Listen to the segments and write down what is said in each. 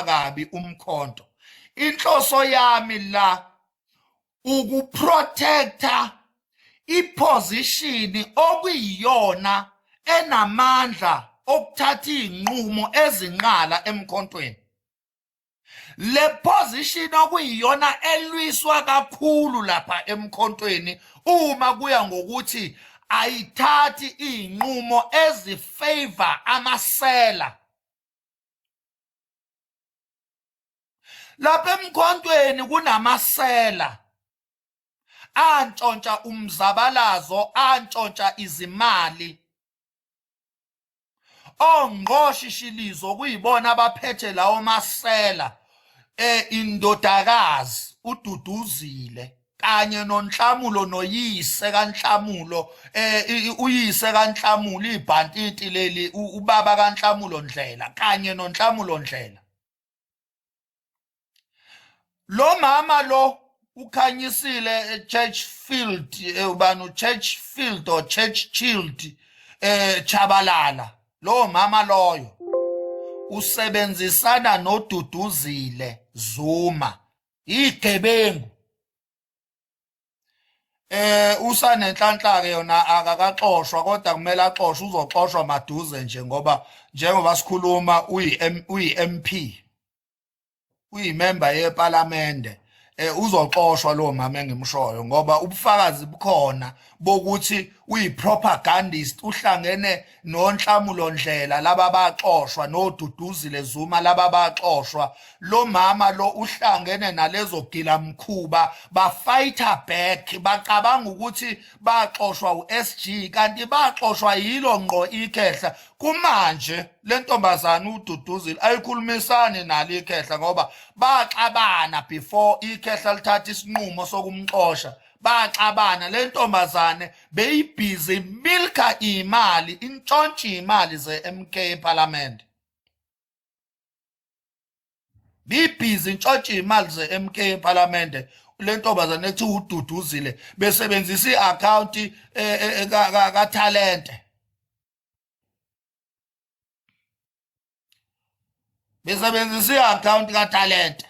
kabi umkhonto. Inhloso yami la ukuprotecta iposition okuyiyona enamandla okuthatha izinqumo ezinqala emkhontweni. Le position okuyiyona elwiswa kakhulu lapha emkhontweni uma kuya ngokuthi ayithathi izinqumo ezifavor amasela. Lapha emkhontweni kunamasela antshontsha umzabalazo, antshontsha izimali. Ongqoshishilizo kuyibona abaphethe lawo masela, indodakazi uDuduzile kanye noNhlamulo noyise kaNhlamulo, uyise kaNhlamulo ibhantiti leli, ubaba kaNhlamulo Ndlela kanye noNhlamulo Ndlela. Lo mama lo ukhanyisile Churchfield, ubani Churchfield or Churchchild Chabalala. Lo mama loyo usebenzisana noDuduzile Zuma, igebengu. Usanenhlanhla ke yona akakaxoshwa, kodwa kumele axoshwe, uzoxoshwa maduze nje njengoba sikhuluma uyi-MP, uyimember yeParliament. Uzoxoshwa lo mama engimshoyo ngoba ubufakazi bukhona bokuthi uyipropagandist, uhlangene noNhlamulo Ndlela laba baxoshwa, noDuduzile Zuma laba baxoshwa. Lo mama lo uhlangene nalezo gilamkhuba, bafighter back, bacabanga ukuthi baxoshwa uSG kanti baxoshwa yilo ngqo ikhehla. Kumanje le ntombazana uDuduzile ayikhulumisani nalo ikhehla ngoba baxabana before ikhehla lithatha isinqumo sokumxosha. Baxabana, le ntombazane beyibhizi milka imali, intshontsha imali ze-MK eParliament. Bibhizi intshontsha imali ze-MK eParliament. Le ntombazane ethi uDuduzile besebenzisa i-account kaTalente. Besebenzisa i-account kaTalente.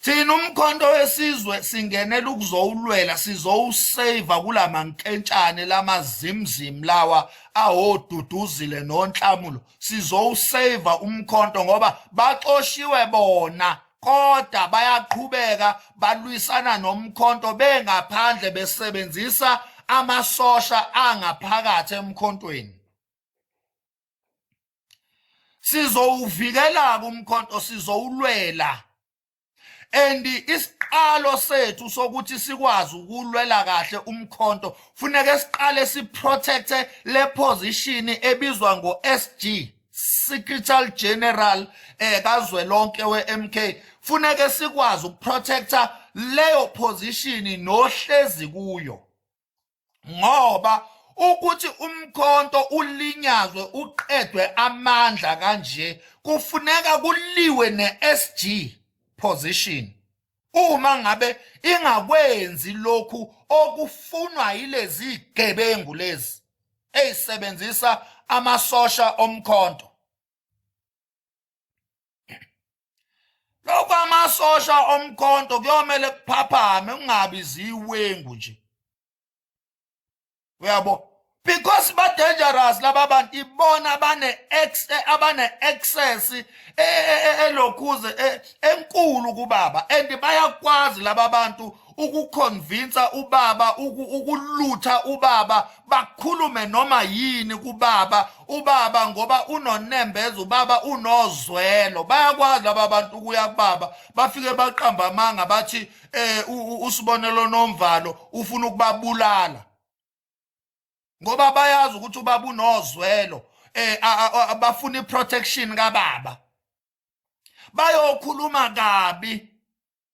Thina umkhonto wesizwe singenela ukuzowulwela, sizowusave kulamankentshane lamazimzim lawa awoDuduzile noNhlamulo. Sizowusave umkhonto ngoba baxoshiwe bona, kodwa bayaqhubeka balwisana nomkhonto bengaphandle besebenzisa amasosha angaphakathi emkhontweni. Sizowuvikela umkhonto, sizowulwela. And isiqalo sethu sokuthi sikwazi ukulwela kahle umkhonto funeke siqale siprotecte le position ebizwa ngo-SG, Secretary General kazwelonke we-MK. Funeke sikwazi ukuprotecta leyo position nohlezi kuyo, ngoba ukuthi umkhonto ulinyazwe uqedwe amandla kanje kufuneka kuliwe ne-SG position. Uma ngabe ingakwenzi lokhu okufunwa yilezi gebengu lezi ezisebenzisa amasosha omkhonto, lokhu amasosha omkhonto kuyomele kuphaphame, kungabi ziwengu nje, uyabo, because ba dangerous laba bantu. Ibona abane access elokhuze enkulu kubaba, and bayakwazi laba bantu ukuconvince ubaba, ukulutha ubaba, bakhulume noma yini kubaba, ubaba ngoba unonembeza, ubaba unozwelo. Bayakwazi laba bantu ukuya kubaba, bafike baqamba amanga bathi uSibonelo Nomvalo ufuna ukubabulala, ngoba bayazi ukuthi ubaba unozwelo, bafuna iprotection kababa. Bayokhuluma kabi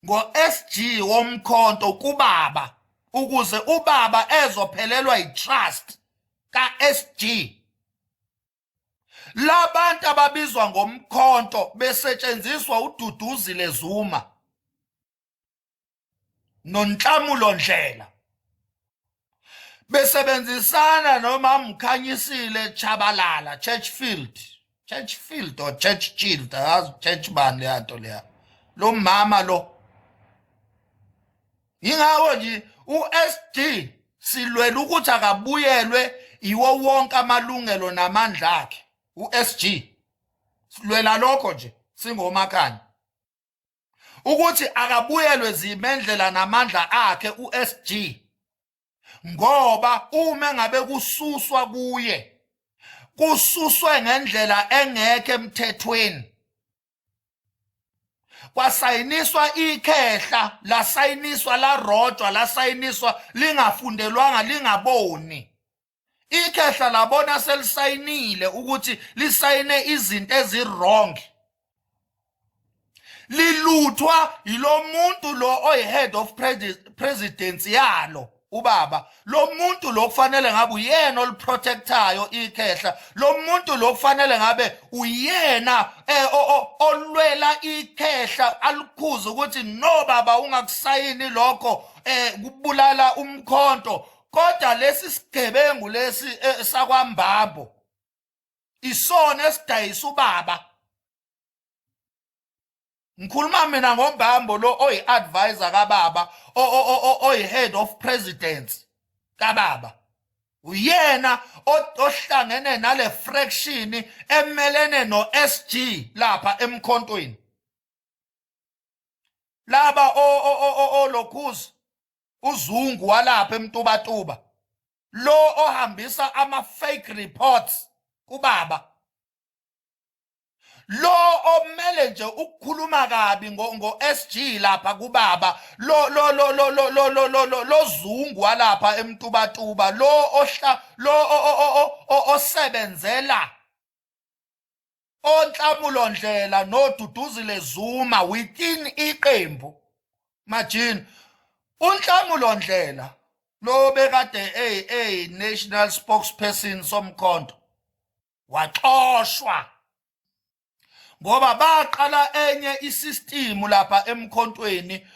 ngo-SG womkhonto kubaba ukuze ubaba ezophelelwa itrust ka-SG. Labantu ababizwa ngomkhonto besetshenziswa uDuduzile Zuma noNhlamulo Ndlela, besebenzisana noma Mkhanyisile Chabalala, Churchfield Churchfield or Churchfield, church band leyanto leya. Lo mama lo. Yingawo nje uSG silwela ukuthi akabuyelwe iwo wonke amalungelo namandla akhe. uSG silwela lokho nje singomakani. Ukuthi akabuyelwe zimendlela namandla akhe uSG. Ngoba uma ngabe kususwa kuye kususwe ngendlela engeke emthethweni. Kwasayiniswa ikhehla, la sayiniswa la rojwa, la sayiniswa lingafundelwanga lingaboni. Ikhehla labona selisayinile ukuthi lisayine izinto ezirong. Liluthwa yilo muntu lo oyi-head of presidency yalo. Ubaba lo muntu lo kufanele ngabe uyena oliprotectayo ikhehla, lo muntu lo kufanele ngabe uyena olwela ikhehla alikhuze ukuthi no baba ungakusayini lokho kubulala umkhonto. Kodwa lesi sigebengu lesi sakwambambo isona esidayisa ubaba. Ngikhuluma mina ngombambo lo oyi-advisor kababa oyi-head of presidents kababa. Uyena ohlangene nale fraction emelene no-SG lapha emkhontweni. Laba olokhuzi uzungu walapha emtubatuba. Lo ohambisa ama-fake reports kubaba. Lo omele nje ukukhuluma kabi ngo-SG lapha kubaba lo zungu walapha emtubatuba lo osebenzela onhlamulo ndlela noDuduzile Zuma within iqembu. Imagine unhlamulo ndlela lo bekade national spokesperson somkhonto waxoshwa. Ngoba baqala enye isystem lapha emkhontweni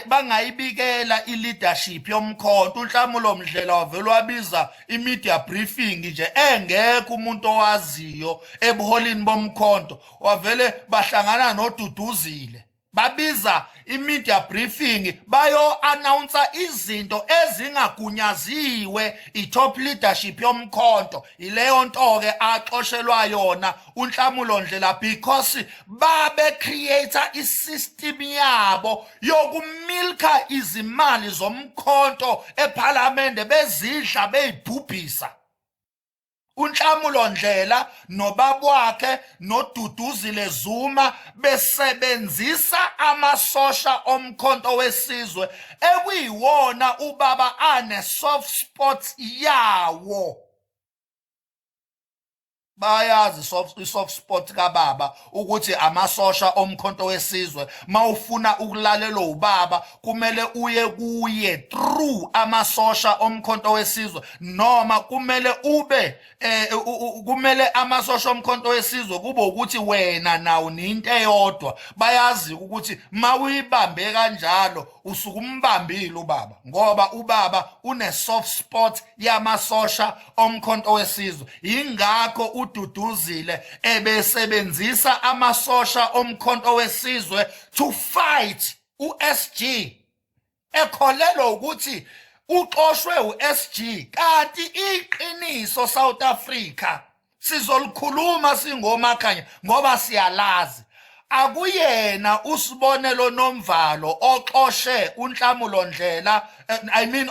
bangayibikela ileadership yomkhonto. uNhlamulo Mdlela wavela wabiza imedia briefing nje engekho umuntu owaziyo ebuholini bomkhonto. Wavele bahlangana noDuduzile babiza imedia briefing bayo announce izinto ezingagunyaziwe itop leadership yomkhonto. Ileyo nto ke axoshelwa yona uNhlamulo Ndlela because babe create isystem yabo yokumilka izimali zomkhonto eParliament bezidla beyibhubhisa. uNhlamulo Ndlela nobaba wakhe noDuduzile Zuma besebenzisa amasosha omkhonto wesizwe ekuyiwona ubaba ane soft spots yawo. Bayazi soft spot kababa ukuthi amasosha omkhonto wesizwe mawufuna ukulalela ubaba kumele uye kuye through amasosha omkhonto wesizwe, noma kumele ube kumele amasosha omkhonto wesizwe kube ukuthi wena nawo ninto eyodwa. Bayazi ukuthi mawuyibambe kanjalo usukumbambile ubaba, ngoba ubaba une soft spot yamasosha omkhonto wesizwe. Ingakho uDuduzile ebesebenzisa amasosha omkhonto wesizwe to fight uSG, ekholelwa ukuthi uxoshwe uSG. Kanti iqiniso South Africa sizolikhuluma singomakhanya ngoba siyalazi akuyena uSibonelo Nomvalo oxoshe uNhlamulo Ndlela,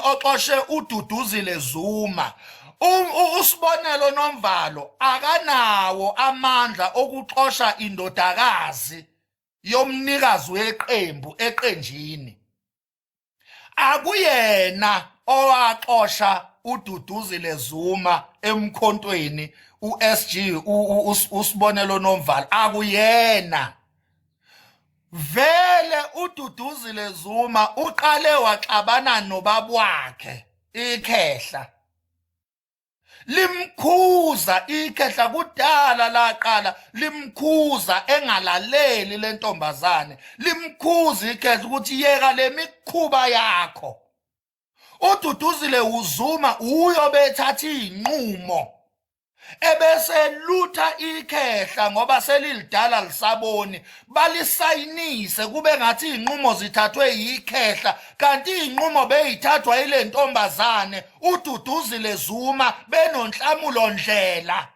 oxoshe uDuduzile Zuma. uSibonelo Nomvalo akanawo amandla okuxosha indodakazi yomnikazi weqembu eqenjini. Akuyena owaxosha uDuduzile Zuma emkhontweni uSG uSibonelo Nomvalo, akuyena. Vele uDuduzile Zuma uqale waxabana nobaba wakhe ikhehla, limkhuza ikhehla kudala laqala limkhuza engalaleli lentombazane, limkhuza ikhehla ukuthi yeka lemikhuba yakho. uDuduzile Zuma uyobethatha inqumo ebese lutha ikhehla ngoba selilidala lisaboni balisayinise kube ngathi inqumo zithathwe yikhehla kanti inqumo beyithathwa ile ntombazane uDuduzile Zuma benonhlamulo ndlela.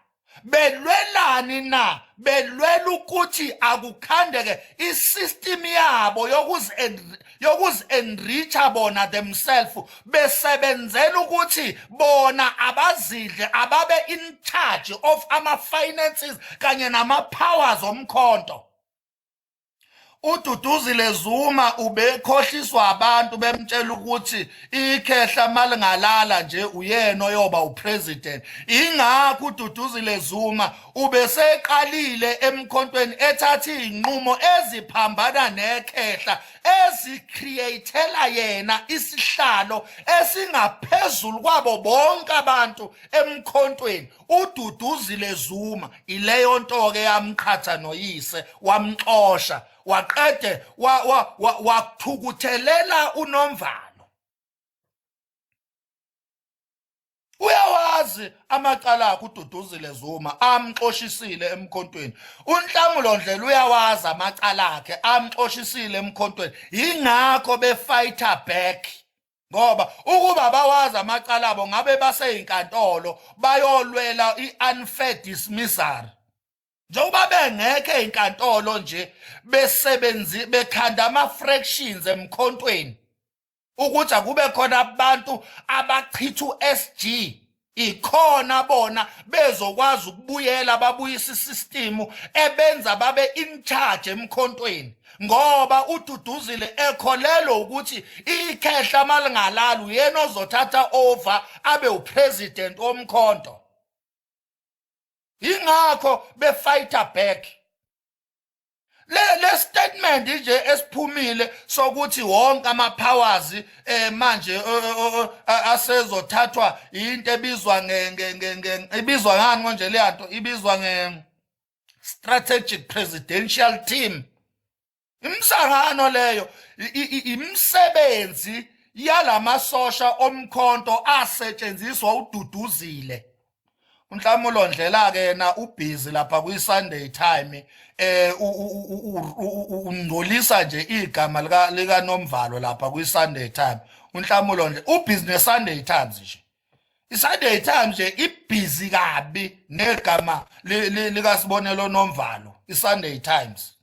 Belwelani na? Belwela ukuthi akukhandeke isystem yabo yokuzi-enricha bona themselves besebenzela ukuthi bona abazidle ababe in charge of ama-finances kanye nama-powers omkhonto. uDuduzile Zuma ubekhohliswa abantu bemtshela ukuthi ikhehla malingalala nje uyena oyoba upresident. Ingakho uDuduzile Zuma ubeseqalile emkhontweni ethatha inqumo eziphambana nekhehla ezicreatela yena isihlalo esingaphezulu kwabo bonke abantu emkhontweni. uDuduzile Zuma ileyo nto ke yamqhatha noyise wamxosha waqede wathukuthelela uNomvalo. Uyawazi amacala akhe uDuduzile Zuma amxoshisile emkhontweni. uNhlamulo Ndlela uyawazi amacala akhe amxoshisile emkhontweni. Ingakho befighter back ngoba ukuba bawazi amacala abo ngabe baseyinkantolo bayolwela i-unfair dismissal. Njengoba bengekho ezinkantolo nje bekhanda ama-fractions emkhontweni ukuthi akube khona abantu abachitha u-SG ikhona bona bezokwazi ukubuyela babuyisa isystem ebenza babe in charge emkhontweni ngoba uDuduzile ekholelwa ukuthi ikhehla malingalala uyena ozothatha over abe upresident womkhonto. Ingakho befighter back. Le statement nje esiphumile sokuthi wonke ama-powers manje asezothathwa into ebizwa ibizwa ngani konje le nto ibizwa strategic presidential team. Imsangano leyo imsebenzi yalamasosha omkhonto asetshenziswa uDuduzile. uNhlamulo Ndlela ke yena ubhizi lapha kwi-Sunday Time ungcolisa nje igama lika Nomvalo lapha kwi-Sunday Time. uNhlamulo Ndlela ubhizi ne-Sunday Times nje. i-Sunday Times nje ibhizi kabi negama lika Sibonelo Nomvalo. i-Sunday Times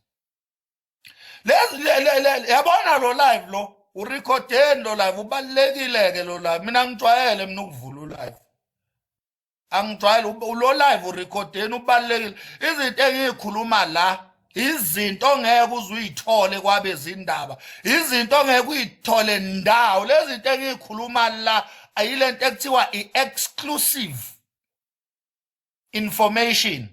yabona lo live lo urecordeni lo live ubalekile ke lo live. Mina ngijwayele mina ukuvula u-live. Angijwayele lo live urecordeni ubalekile. Izinto engikhuluma la izinto ongeke uzuyithole kwabezindaba. Izinto ongeke uyithole ndawo. Lezi zinto engikhuluma la ayilento ekuthiwa i-exclusive information.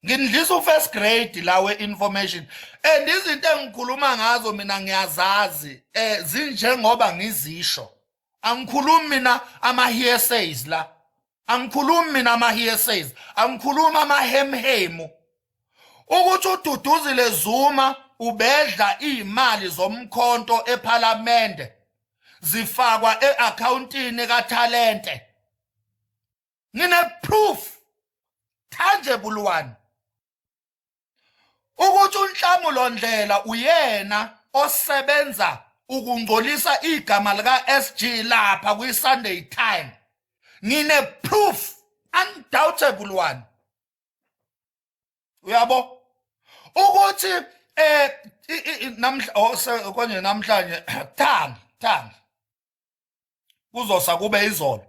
Ngindlisa u-first grade lawe information and izinto engikhuluma ngazo mina ngiyazazi zinjengoba ngizisho. Angikhulumi mina ama-hearsays la. Angikhulumi mina ama-hearsays. Angikhuluma amahemhemu. Ukuthi uDuduzile Zuma ubedla imali zomkhonto ePhalamende zifakwa e-accountini kaThalente. Ngine-proof tangible one. Ukuthi uNhlamulo Ndlela uyena osebenza ukungcolisa igama lika SG lapha kwi-Sunday Time. Ngine-proof undoubtable one. Uyabo? Ukuthi konje namhlanje Thangi kuzosa kube izolo.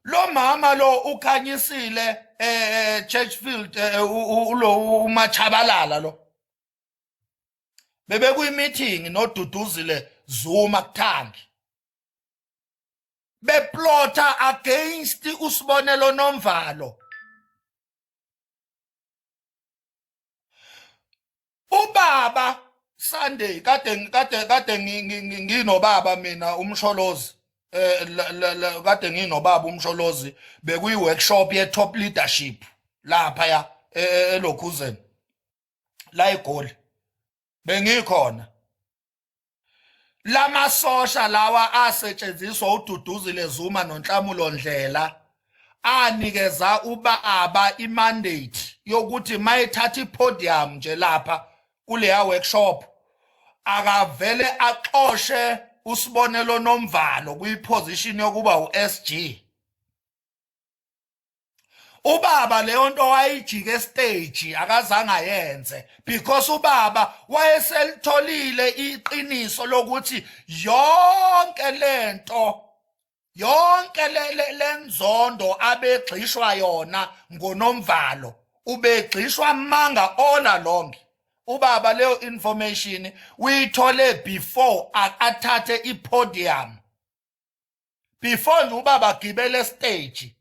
Lo mama lo ukhanyisile Churchfield ulo uMachabalala lo. Bebe kuyi-meeting noDuduzile Zuma kuThangi. Beplota against uSibonelo Nomvalo. Ubaba Sunday kade nginobaba mina umsholozi kade nginobaba umsholozi bekuyi workshop ye top leadership lapha ya eLokhuzeni la eGoli bengikhona. Lamasosha lawa asetshenziswa uDuduzile Zuma noNhlamulo Ndlela anikeza ubaba imandate yokuthi mayethatha ipodium nje lapha kuleya workshop akavele axoshe uSibonelo Nomvalo kuyiposition yokuba uSG. Ubaba leyo nto wayijike stage akazange ayenze because ubaba wayeselitholile iqiniso lokuthi yonke lento yonke lenzondo abegxishwa yona ngoNomvalo ubegxishwa manga all along. Ubaba leyo information uyithole before athathe ipodium, before nje ubaba gibele stage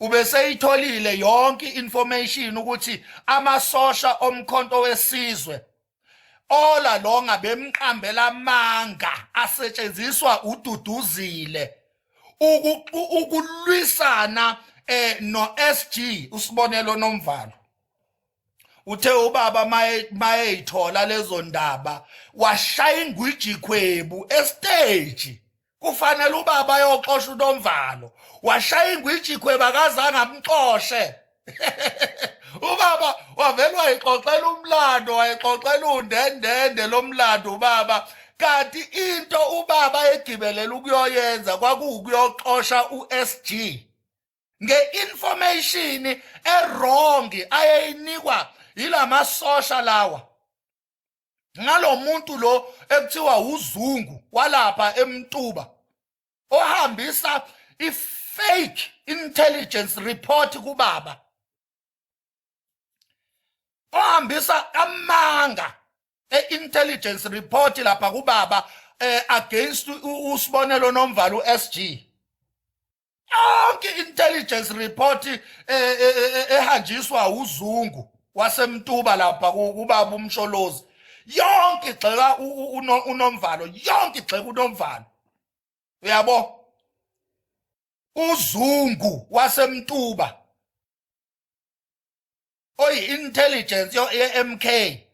ubeseyitholile yonke information ukuthi amasosha omkhonto wesizwe all along bemqambela manga asetshenziswa uDuduzile ukulwisana no SG uSibonelo Nomvalo. Uthe ubaba mayeyithola lezo ndaba washaya ingwiji khwebu estage. Kufanele ubaba ayoxosha uNomvalo, washaya ingwiji khwebu akazange amxoshe. Ubaba wavele wayixoxela umlando, wayixoxela undendende lomlando ubaba, kanti into ubaba egibelela ukuyoyenza kwakuwukuyoxosha uSG nge-information wrong ayeyinikwa yilama sosha lawa ngalo muntu lo ekuthiwa uZungu walapha eMtuba ohambisa i-fake intelligence report kubaba, ohambisa amanga e-intelligence report lapha kubaba against uSibonelo Nomvalo uSG. Yonke intelligence report ehanjiswa uZungu waseMtuba lapha kubaba uMsholozi, yonke igxeka uNomvalo, yonke igxeka uNomvalo. Uyabo, uZungu waseMtuba oyi-intelligence ye-MK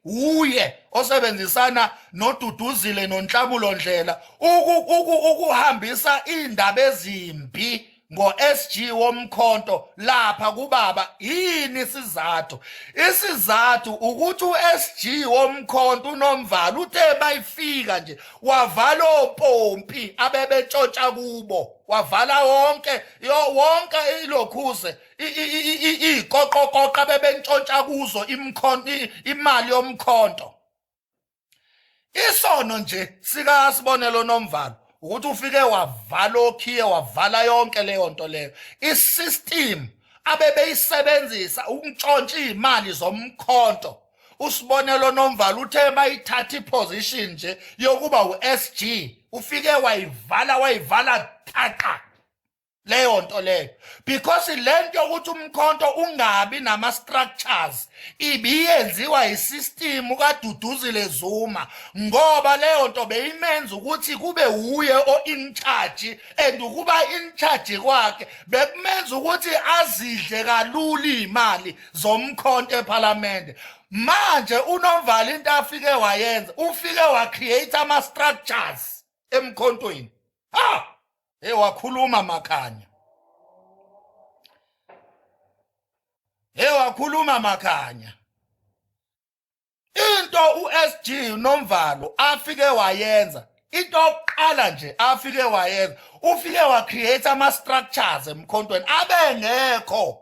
uye osebenzisana noDuduzile noNhlamulo Ndlela ukuhambisa indaba ezimbi ngo-SG womkhonto lapha kubaba. Yini isizathu? Isizathu ukuthi uSG womkhonto uNomvalo uthe bayifika nje wavala opompi abebetshontsha kubo, wavala wonke ilokhuze iqoqoqoqa bebentshontsha kuzo imali yomkhonto. Isono nje sika Sibonelo Nomvalo ukuthi ufike wavala okhiye, wavala yonke leyo nto leyo. Isystem abebeyisebenzisa ukuntshontsha imali zomkhonto. uSibonelo Nomvalo uthe bayithatha iposition nje yokuba uSG ufike wayivala thaqa leyo nto leyo, because lento ukuthi umkhonto ungabi nama structures ibiyenziwa isystem kaDuduzile Zuma, ngoba leyo nto beyimenza ukuthi kube uye o-in charge, and ukuba in charge kwakhe bekumenza ukuthi azidle kalula imali zomkhonto eParliament. Manje uNomvalo into afike wayenza, ufike wacreate ama structures emkhontweni. Wakhuluma Makhanya. Wakhuluma Makhanya. Into uSG Nomvalo afike wayenza, into oqala nje afike wayenza, ufike wacreate ama structures emkhontweni abengekho,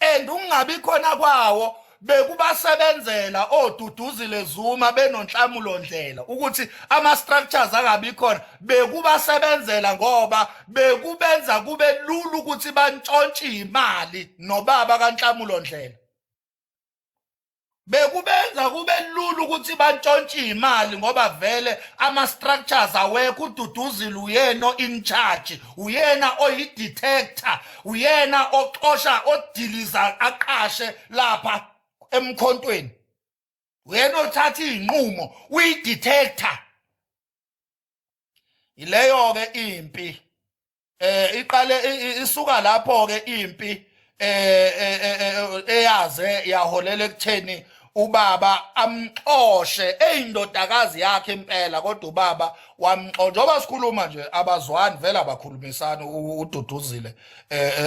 and ungabi khona kwawo bekubasebenzela oDuduzile Zuma benoNhlamulo Ndlela ukuthi ama structures angabi khona. Bekubasebenzela ngoba bekubenza kube lula ukuthi bantshontshe imali nobaba kaNhlamulo Ndlela. Bekubenza kube lula ukuthi bantshontshe imali ngoba vele ama structures awekho. uDuduzile uyena in charge, uyena oyi-detector, uyena oxosha odiliza aqashe lapha emkhontweni, uyena othatha iy'nqumo, uyi-detector. Ileyo ke impi iqale isuka lapho ke impi eyaze yaholela ekutheni ubaba amxoshe eyindodakazi yakhe impela, kodwa ubaba njoba sikhuluma nje abazwani vele abakhulumisana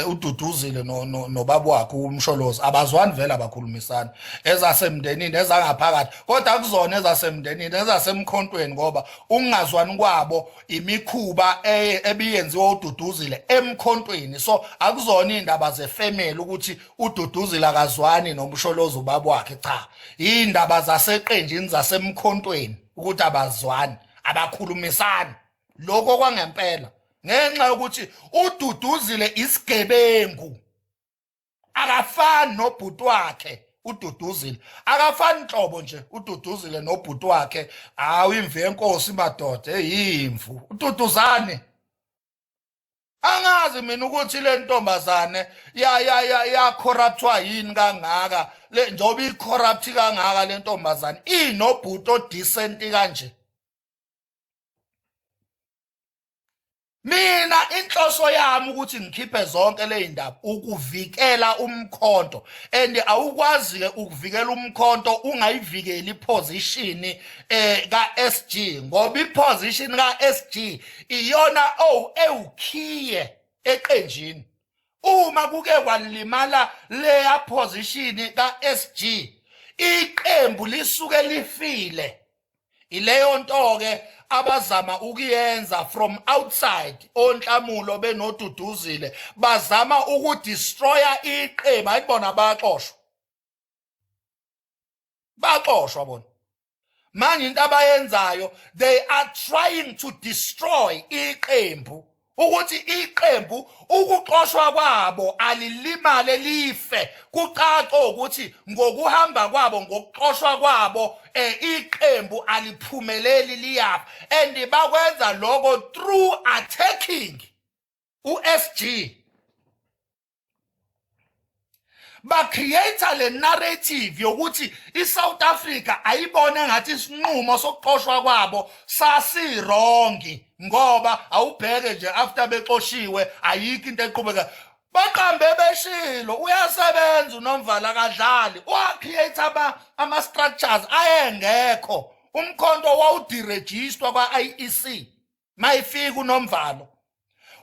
ududuzile nobaba wakhe uMsholozi abazwani vele abakhulumisana ezasemndenini ezangaphakathi kodwa akuzona ezasemndenini ezasemkhontweni ngoba ungazwani kwabo imikhuba ebiyenziwa ududuzile emkhontweni so akuzona indaba zefamily ukuthi ududuzile akazwani noMsholozi ubaba wakhe cha indaba zaseqenjini zasemkhontweni ukuthi abazwani abakhulumisani lokho kwangempela ngenxa yokuthi ududuzile isigebengu akafani nobhuti wakhe ududuzile akafani nhlobo nje ududuzile nobhuti wakhe hawu imvu yenkosi madoda eyimvu ududuzane angazi mina ukuthi le ntombazane ya corruptwa yini kangaka le njoba icorrupt kangaka le ntombazane inobhuti odecent kanje mina inhloso yami ukuthi ngikhiphe zonke le ndaba ukuvikela umkhonto and awukwazi ke ukuvikela umkhonto ungayivikeli iposition kaSG ngoba iposition kaSG iyona ewukhiye eqenjini uma kuke kwalimala leya position kaSG iqembu lisuke lifile ileyo nto ke abazama ukuyenza from outside onhlamulo benoduduzile bazama ukudestroya iqembu ayibona baxoshwa bona manje into abayenzayo they are trying to destroy iqembu ukuthi iqembu ukuxoshwa kwabo alilimale life kucace ukuthi ngokuhamba kwabo ngokuxoshwa kwabo iqembu aliphumeleli liyafa and bakwenza lokho through attacking uSG ba-create le narrative yokuthi iSouth Africa ayibone ngathi isinqumo sokuxoshwa kwabo sasirongi ngoba awubheke nje after bexoshiwe ayikho into eqhubeka baqambe beshilo uyasebenza uNomvala kadlali wa-create ama-structures ayengekho umkhonto wawudirejistwa kwa-IEC mayifika uNomvalo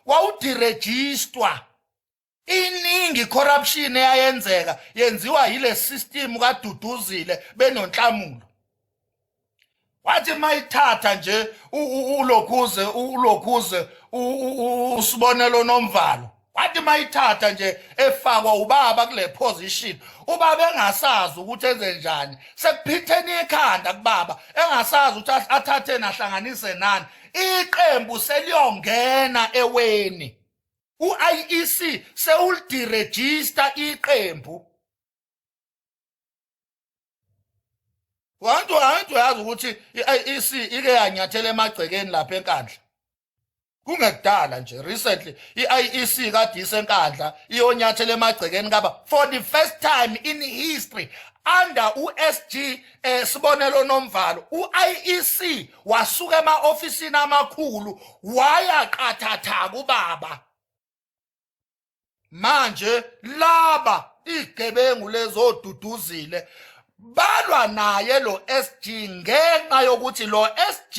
wawudirejistwa iningi corruption eyayenzeka yenziwa yile system kaDuduzile benonhlamulo wathi mayithatha nje ulokhuze usibonelo Nomvalo wathi mayithatha nje efakwa ubaba kule position ubaba engasazi ukuthi enze njani sekuphitheni ikhanda kubaba engasazi ukuthi athathe nahlanganise nani iqembu seliyongena eweni uIEC sewulidirejista iqembu wantu yazi ukuthi iIEC ike yanyathela emagcekeni lapha eNkandla kungekudala nje recently iIEC kade isenkandla iyonyathela emagcekeni kaba for the first time in history under uSG sibonelo Nomvalo uIEC wasuka ema-ofisini amakhulu wayaqathatha kubaba manje laba igebengu lezoduduzile balwa naye lo SG ngenxa yokuthi lo SG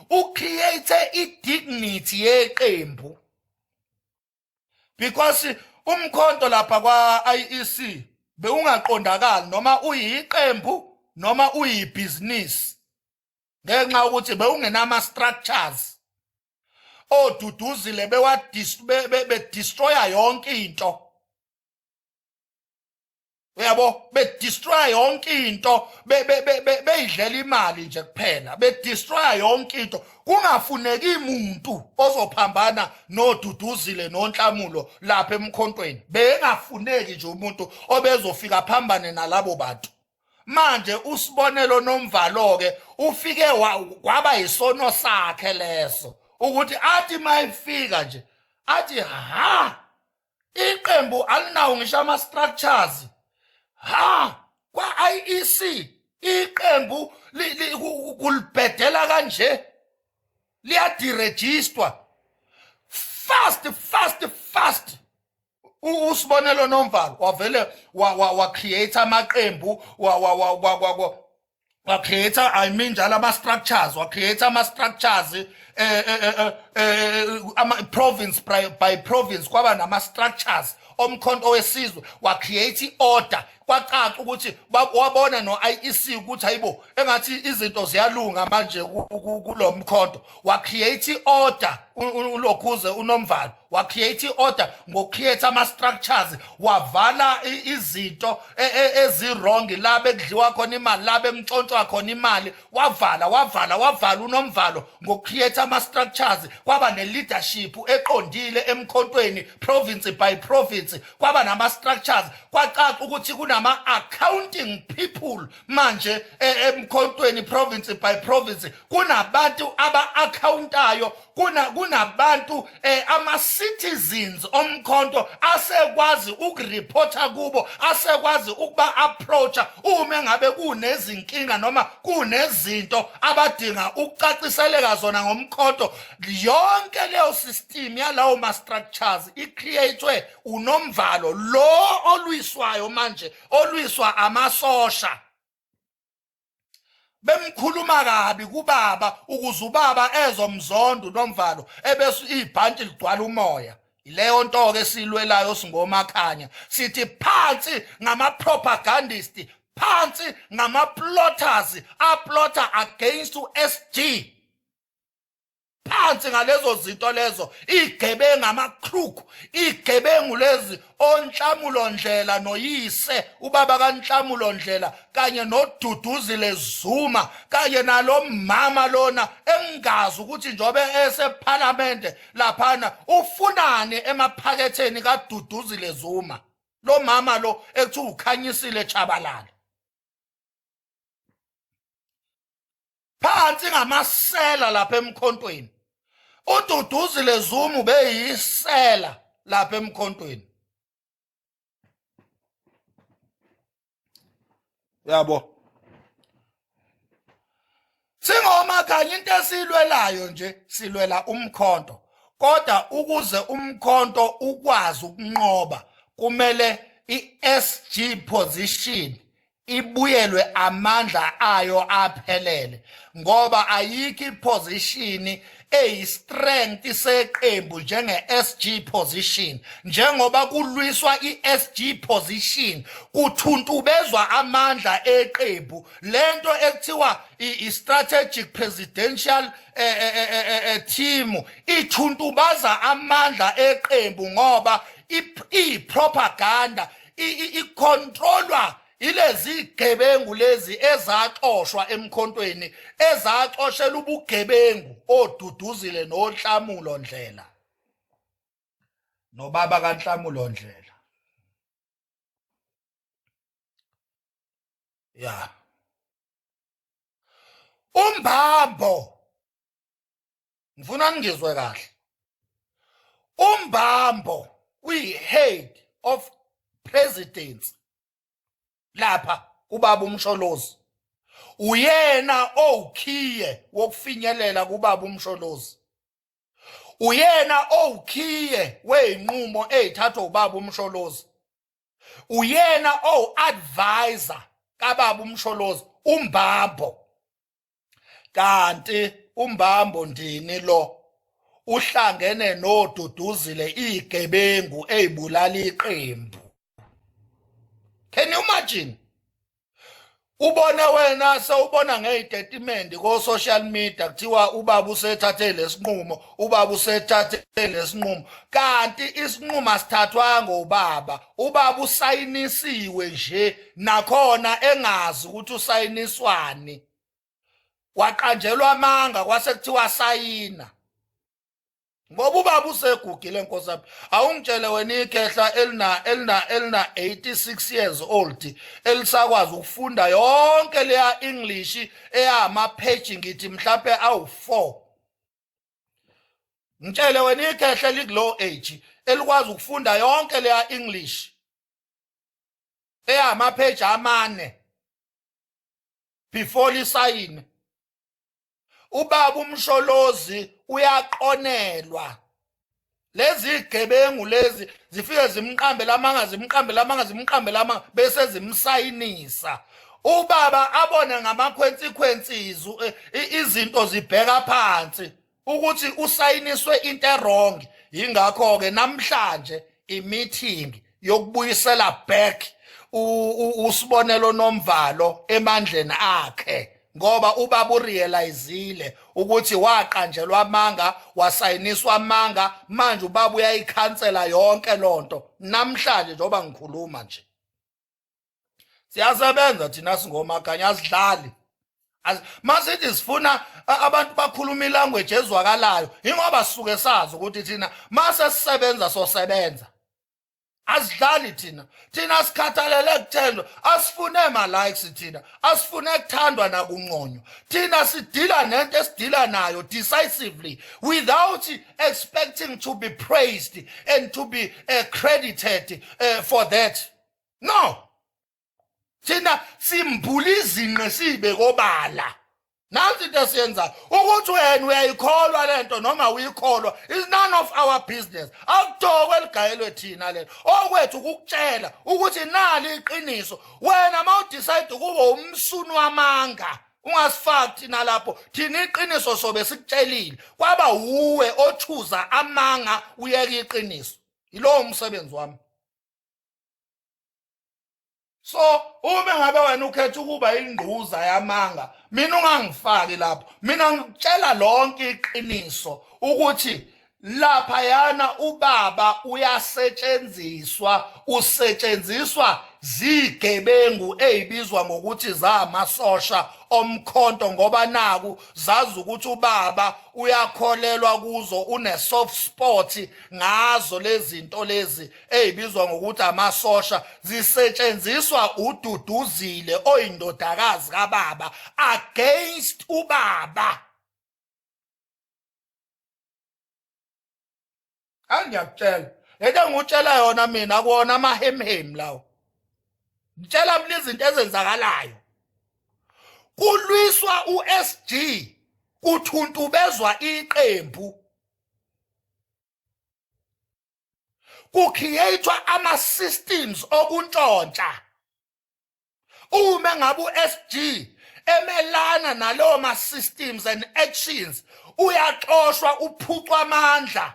ucreate idignity yeqembu because umkhonto lapha kwa-IEC beungaqondakali noma uyiqembu noma uyibhizinisi ngenxa yokuthi beungenama-structures oduduzile bedestroya yonke into uyabo bedestroya yonke into beyidlela imali nje kuphela bedestroya yonke into kungafuneki umuntu ozophambana noduduzile nonhlamulo lapha emkhontweni bengafuneki nje umuntu obezofika phambane nalabo bantu manje usibonelo Nomvalo ke ufike kwaba isono sakhe leso ukuthi athi mayifika nje athi iqembu alinawo ngisho ama-structures kwa-IEC iqembu kulibhedela kanje liyadirejistwa fast usibonelo Nomvalo wavele wa-create amaqembu Wa-creator, I mean njalo ama-structures, wa-creator ama-structures province by province kwaba nama-structures omkhonto wesizwe, wa-create i-order. Kwacaca ukuthi wabona no-IEC ukuthi hayibo engathi izinto ziyalunga manje kulo mkhonto, wa-create i-order. Ulokhuze uNomvalo wa-create i-order ngo-create ama-structures, wavala izinto ezi-wrong la bekudliwa khona imali, la bemtshontshwa khona imali, wavala uNomvalo ngo-create ama-structures. Kwaba ne-leadership eqondile emkhontweni province by province, kwaba nama-structures. Kwacaca ukuthi kunama-accounting people manje emkhontweni province by province, kunabantu aba-accountayo, kunabantu ama-citizens omkhonto asekwazi ukureporta kubo, asekwazi ukuba-approacha uma ngabe kunezinkinga noma kunezinto abadinga ukucaciseleka zona ngomkhonto. Yonke leyo system yalawo ma-structures i-creatwe uNomvalo, lo olwiswayo manje, olwiswa amasosha. Bemkhuluma kabi kubaba ukuze ubaba ezomzondo uNomvalo ebese ibhanti ligcwala umoya. Ileyo nto ke silwelayo singomakhanya, sithi phansi ngama-propagandist, phansi ngama-plotters aplotter against u-SG, phansi ngalezo zinto lezo, igebengu ama-crook, igebengu lezi oNhlamulo Ndlela noyise ubaba kaNhlamulo Ndlela kanye noDuduzile Zuma kanye nalo mama lona engazi ukuthi njobe eseParliament laphana ufunani emaphaketheni kaDuduzile Zuma, lo mama lo ekuthi ukhanyisile Chabalala. Phansi ngamasela lapha emkhontweni, uDuduzile Zuma ubeyisela lapha emkhontweni. Yabo, singomakhanya into esilwelayo nje silwela umkhonto, kodwa ukuze umkhonto ukwazi ukunqoba kumele i-SG position ibuyelwe amandla ayo aphelele, ngoba ayikho iposition eyi-strength seqembu njenge-SG position. Njengoba kulwiswa i-SG position kuthuntubezwa amandla eqembu, lento ekuthiwa i-strategic presidential team ithuntubaza amandla eqembu ngoba i-propaganda icontrolwa ilezi gebengu lezi ezaxoshwa emkhontweni, ezaxoshela ubugebengu oDuduzile noNhlamulo Ndlela nobaba kaNhlamulo Ndlela. Ya uMbambo, ngifuna ngizwe kahle, uMbambo uyi-head of presidents lapha kubaba uMsholozi, uyena owukhiye wokufinyelela kubaba uMsholozi, uyena owukhiye weyinqumo ezithathwa ubaba uMsholozi, uyena owu-advisor kababa uMsholozi, uMbambo. Kanti uMbambo Ndini lo uhlangene noDuduzile igebengu ezibulala iqembu. Can you imagine? Ubona wena sewubona ngezitatimende ko social media kuthiwa ubaba usethathe lesinqumo, ubaba usethathe lesinqumo, kanti isinqumo asithathwanga ubaba. Ubaba usayinisiwe nje nakhona engazi ukuthi usayiniswani, waqanjelwa amanga kwase kuthiwa sayina. Ngoba ubaba usegugile Nkosi yami, awungitshele wena ikhehla elina 86 years old elisakwazi ukufunda yonke leya English eyamapage ngithi mhlawumbe awu4. Ngitshele wena ikhehla likulow age elikwazi ukufunda yonke leya English eyamapage amane before lisayine. Ubaba uMsholozi uyaqonelwa. Lezi gebengu lezi zifike zimqambe lamanga bese zimsayinisa. ubaba abone ngama-consequences izinto zibheka phansi ukuthi usayiniswe into errong. Yingakho-ke namhlanje i-meeting yokubuyisela back usibonelo Nomvalo emandleni akhe, ngoba ubaba urealizile ukuthi waqanjelwa amanga, wasayiniswa amanga, manje ubaba uyayikhansela yonke lonto. Namhlanje njengoba ngikhuluma nje siyasebenza thina singomaganya, asidlali. Masithi sifuna abantu bakhuluma ilanguage ezwakalayo, ingoba sisuke sazi ukuthi thina mase sisebenza sosebenza. Asidlali thina sikhathalele kuthendwa, asifune ma-likes thina, asifune kuthandwa nakunqonywa. Thina sidila nento esidila nayo decisively without expecting to be praised and to be credited for that. No. Thina simbhula izinqe sibe kobala. Nansi into esiyenzayo ukuthi wena uyayikholwa lento noma uyikholwa is none of our business. Akudokwe eligayelwe thina lento. Okwethu ukukutshela ukuthi nali iqiniso. Wena mawudecide ukuba umsunu wamanga, ungasifaki thina lapho. Thina iqiniso sobe sikutshelile. Kwaba uwe othuza amanga uyeka iqiniso. Yilowo umsebenzi wami. So uma ngabe wena ukhetha ukuba ingquza yamanga, mina ungangifaki lapho. Mina ngikutshela lonke iqiniso ukuthi lapha yana ubaba usetshenziswa zigebengu ezibizwa ngokuthi zamasosha omkhonto, ngoba naku zazi ukuthi ubaba uyakholelwa kuzo, une soft spot ngazo lezi zinto lezi ezibizwa ngokuthi amasosha. Zisetshenziswa uDuduzile oyindodakazi kababa against ubaba. Angiyakutshela lento ngutshela yona mina kuona amahemhem lawo. Ngitshela mina izinto ezenzakalayo. Kulwiswa uSG, kuthuntubezwa iqembu, kucreatewa ama-systems okuntshontsha. Uma ngabe uSG emelana nalawo ma-systems and actions, uyaxoshwa, uphucwa amandla.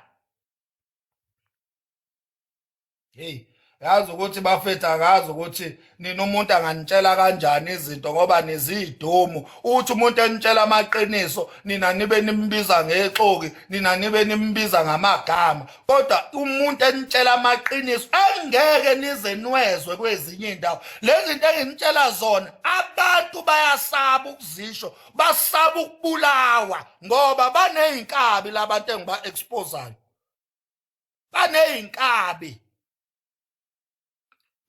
Hey, yazi ukuthi bafethu akazi ukuthi nina umuntu anganitshela kanjani izinto ngoba nizidumo. Uthi umuntu enitshela amaqiniso nina nibe nimbiza ngexoki, nina nibe nimbiza ngamagama. Kodwa umuntu enitshela amaqiniso angeke nize nwezwe kwezinye indawo. Lezi zinto enginitshela zona abantu bayasaba ukuzisho, basaba ukubulawa ngoba baneyinkabi labantu engiba exposayo. Baneyinkabi.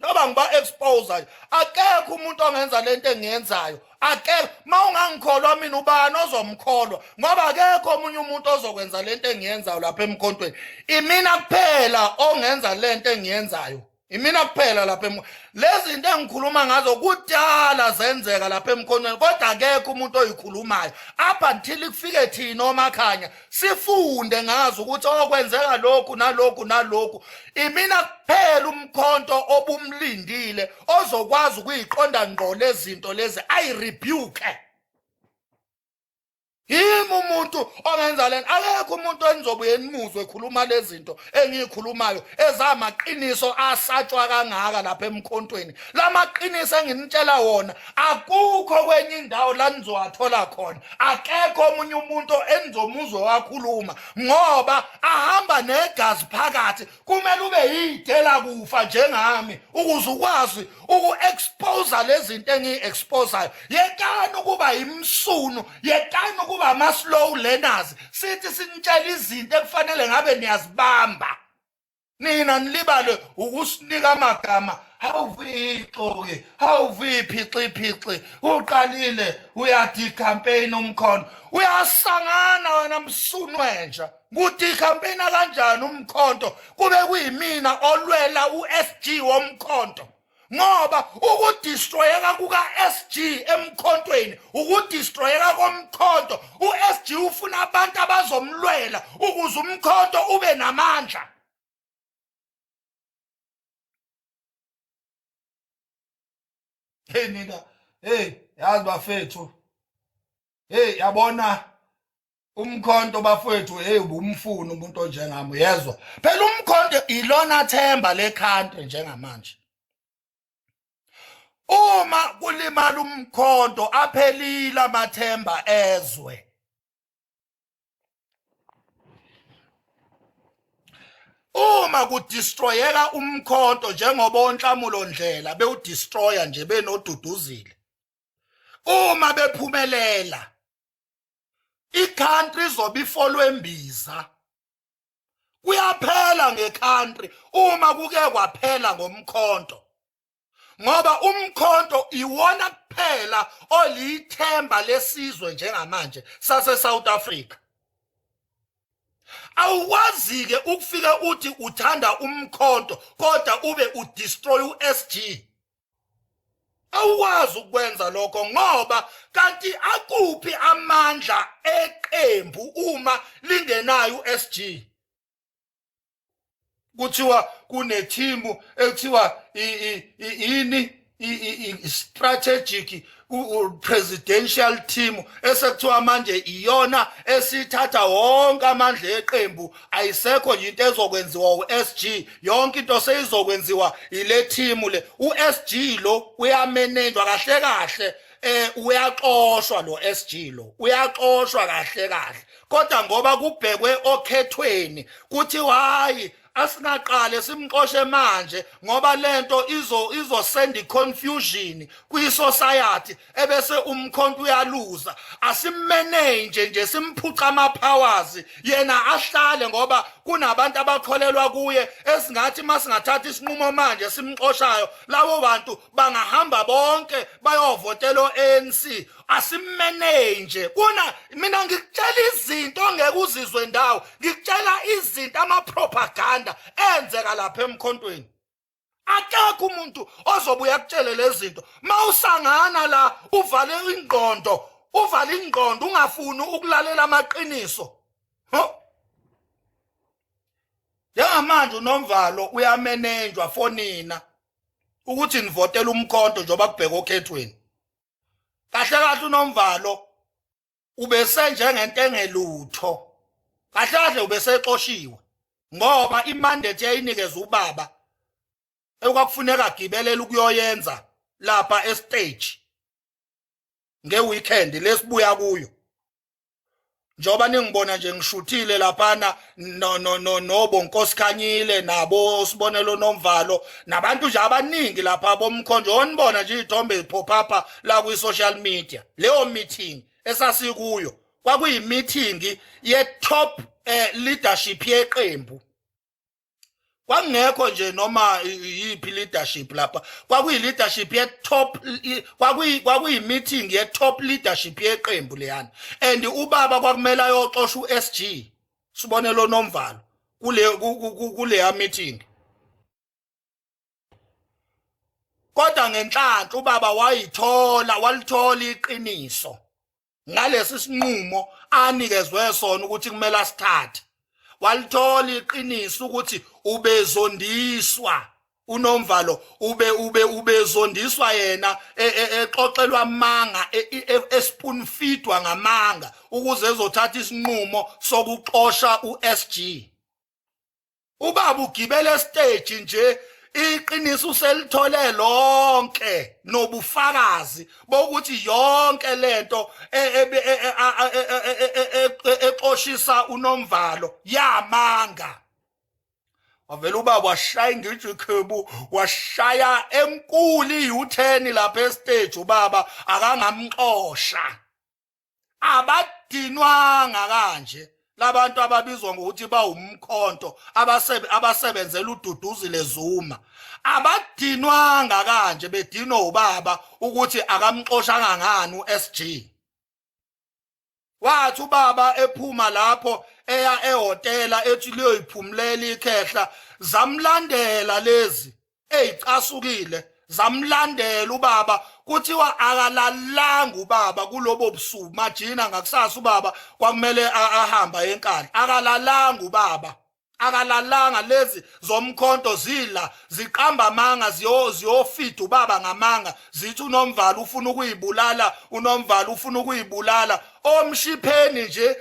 Ngoba ngiba expose, akekho umuntu ongenza lento engiyenzayo. Akekho. Mawungangikholwa mina ubani ozomkholwa, ngoba akekho omunye umuntu ozokwenza lento engiyenzayo lapha emkhontweni. Imina kuphela ongenza lento engiyenzayo. Imina kuphela lapha lezi zinto engikhuluma ngazo kudala zenzeka lapha emkhontweni, kodwa akekho umuntu oyikhulumayo. Up until kufike thina omakhanya sifunde ngazo ukuthi okwenzeka lokhu nalokhu nalokhu. Imina kuphela umkhonto obumlindile ozokwazi ukuyiqonda ngqo lezi zinto lezi I rebuke. Yimi umuntu ongenza lento. Akekho umuntu enizobuye nimuzwe ekhuluma lezi zinto engiyikhulumayo ezamaqiniso asatshwa kangaka lapha emkhontweni. Lamaqiniso enginitshela wona akukho kwenye indawo la nizowathola khona. Akekho omunye umuntu enizomuzwa wakhuluma ngoba ahamba negazi phakathi. Kumele ube yidela kufa njengami ukuze ukwazi uku-expose lezi zinto engiyi-exposayo. Yekani ukuba imsunu, yekani ukuba ama-slow learners. Sithi sinitshela izinto ekufanele ngabe niyazibamba. Nina nilibale ukusinika amagama. Hawuvixoke, hawuviphixiphici. Uqalile uyadi-campaign umkhonto. Uyasangana wena msunu wenja. Kuti-campaigna kanjani umkhonto kube kuyimina olwela uSG womkhonto. Ngoba ukudestroyeka kuka-SG emkhontweni, ukudestroyeka komkhonto. uSG ufuna abantu abazomlwela ukuze umkhonto ube namandla. Hey nina, hey yazi bafethu, hey yabona umkhonto bafethu, hey ubumfuna umuntu onjengami yezwa. Phela umkhonto ilona themba lekhantri njengamanje. Uma kulimala umkhonto aphelile amathemba ezwe. Uma kudestroyeka umkhonto njengoba onhlamulo ndlela bewudestroya nje benoduduzile. Uma bephumelela iCountry izobe ifolwe embiza. Kuyaphela ngeCountry uma kuke kwaphela ngomkhonto. Ngoba umkhonto iwona kuphela olithemba lesizwe njengamanje sase South Africa. Awuwazi-ke ukufika uthi uthanda umkhonto kodwa ube udestroy uSG. Awukwazi ukwenza lokho ngoba kanti akuphi amandla eqembu uma lingenayo uSG. Kuthiwa kunethimu ekuthiwa strategic presidential team esekuthiwa manje iyona esithatha wonke amandla eqembu, ayisekho into ezokwenziwa uSG, yonke into seyizokwenziwa ile team le. uSG lo uyamanejwa kahle kahle, uyaxoshwa lo SG lo uyaxoshwa kahle kahle, kodwa ngoba kubhekwe okhethweni kuthiwa hayi asingaqale simxoshe manje ngoba lento izo send confusion kwi-society ebese umkhonto uyaluza. Asimmanage nje simphuca ama-powers yena ahlale ngoba kunabantu abakholelwa kuye esingathi masingathatha isinqumo manje simxoshayo labo bantu bangahamba bonke bayovotela o-ANC. Asimmanage mina ngikutshela izinto ongeke uzizwe ndawo, ngikutshela izinto ama-propaganda enzeka lapha emkhontweni. Akekho umuntu ozobuya akutshele lezi zinto mawusangana la uvale ingqondo ungafuni ukulalela amaqiniso. Njengamanje uNomvalo uyamanejwa for nina ukuthi nivotele umkhonto njengoba kubheka okhethweni. Kahle kahle uNomvalo ubese njengento engelutho, kahle kahle ubese exoshiwe ngoba imandate yayinikeza ubaba ekwakufuneka agibelela ukuyoyenza lapha estage ngeweekend lesibuya kuyo. Njoba ningibona nje ngishuthile laphana noBonkosi nabo Sibonelo Nomvalo nabantu nje abaningi lapha bomkhonjo onibona nje izithombe eziphopha la kwi-social media. Leyo meeting esasikuyo kwakuyi-meeting ye-top leadership yeqembu. Kwangekho nje noma yipi leadership lapha, kwakuyi-leadership ye-top, kwakuyi-meeting ye-top leadership yeqembu leyana. And ubaba kwakumele ayoxosha uSG Sibonelo Nomvalo kuleya meeting. Kodwa ngenhlanhla ubaba walithola iqiniso ngalesi sinqumo anikezwe sona ukuthi kumele asithathe. Walithola iqiniso ukuthi ubezondiswa uNomvalo, ubezondiswa yena exoxelwa amanga, espoon feedwa ngamanga ukuze ezothatha isinqumo sokuxosha uSG. Ubaba ugibele stage nje iqiniso uselithole lonke nobufakazi bokuthi yonke lento exoshisa uNomvalo yamanga. Wavela ubaba washaya ngitsho ikhebu, washaya enkulu i-U10 lapha estage. Ubaba akangamxosha. Abadinwanga kanje labantu ababizwa ngokuthi bawumkhonto abasebenzela uDuduzile Zuma. Abadinwanga kanje bedinwa ubaba ukuthi akamxoshanga ngani uSG. Wathi ubaba ephuma lapho eya ehotela ethi liyoyiphumulela ikhehla, zamlandela lezi eyicasukile, zamlandela ubaba. Kuthiwa akalalanga ubaba kulobo busuku majina ngakusasa ubaba kwakumele ahamba enkandla. Akalalanga ubaba, akalalanga lezi zomkhonto zila ziqamba amanga ziyofida ubaba ngamanga zithi uNomvalo ufuna ukuyibulala uNomvalo ufuna ukuyibulala omshipheni nje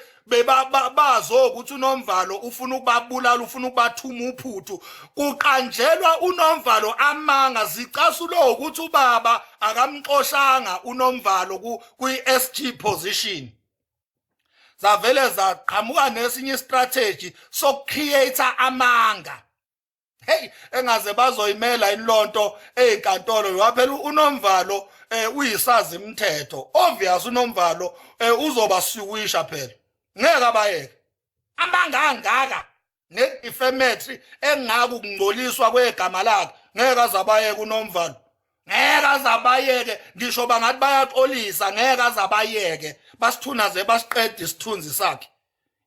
bazo ukuthi uNomvalo ufuna ukubabulala ufuna ukubathuma uphuthu uqanjelwa uNomvalo amanga zicasulo ukuthi ubaba akamxoshanga uNomvalo kwi-SG position zavele zaqhamuka nesinye istrategy sokucreate amanga hey engaze bazoyimela inlonto ezinkantolo ngoba phela uNomvalo uyisazi imithetho obvious uNomvalo uzobasukwisha phela ngeke abayeke amanga angaka ne-defamatory engaka ukungcoliswa kwegama lakhe ngeke azabayeke uNomvalo ngeke azabayeke ngisho bangathi bayaxolisa ngeke azabayeke basithunaze basiqede isithunzi sakhe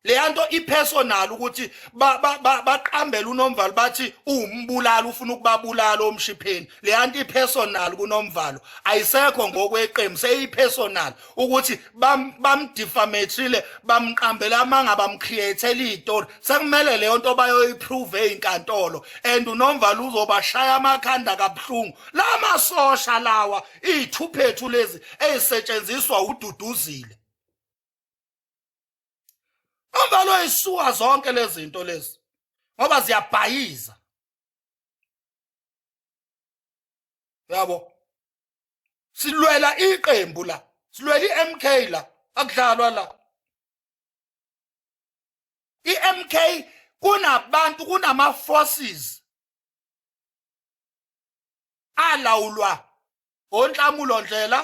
leyanto ipersonal ukuthi baqambela uNomvalo bathi umbulala ufuna ukubabulala omshipheni leyanto ipersonal kuNomvalo ayisekho ngokweqembu seyipersonal ukuthi bamdefamaterile bamqambela amanga bamcreatela izitori sekumele leyo nto bayoyiprove ezinkantolo and uNomvalo uzobashaya amakhanda kabuhlungu lamasosha lawa izithuphethu lezi ezisetshenziswa uDuduzile Nomvalo isuka zonke lezi zinto lezi ngoba ziyabhayiza yabo silwela iqembu la silwela iMK la akudlalwa la iMK kunabantu kunama forces alawulwa onhlamulo ndlela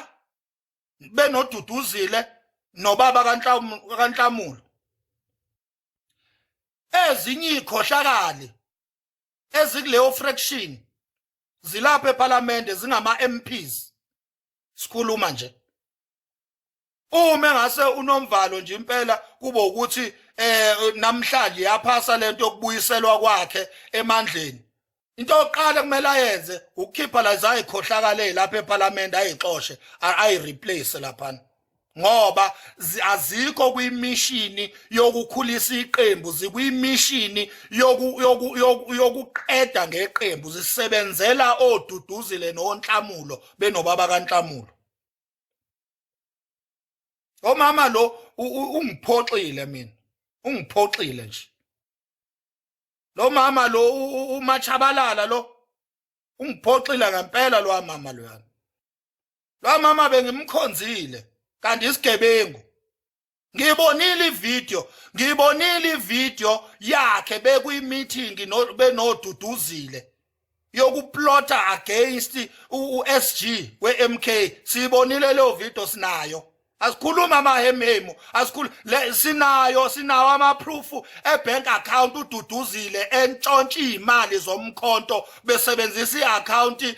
benoduduzile nobaba kaNhlamulo ezinye ikhohlakali ezikuleyo fraction zilapha eParliament zingama MPs sikhuluma nje uma ngase uNomvalo nje impela kube ukuthi namhlanje yaphasa lento yokubuyiselwa kwakhe emandleni into yokuqala kumele ayenze ukukhipha laza ikhohlakala lapha eParliament ayixoxe ayireplace lapha ngoba azikho kuyimishini yokukhulisa iqembu zikuyimishini yokuqeda ngeqembu zisebenzela oDuduzile noNhlamulo benobaba kaNhlamulo omama lo ungiphoxile mina ungiphoxile nje lo mama lo uMachabalala lo ungiphoxile ngempela lo mama loyana lo mama bengimkhonzile kanti isigebengu ngibonile ivideo yakhe bekuyimeeting benoduduzile yokuplota against uSG weMK sibonile leyo video sinayo asikhuluma amahemhemu sinayo amaproof ebank account uDuduzile entshontsha imali zomkhonto besebenzisa iaccount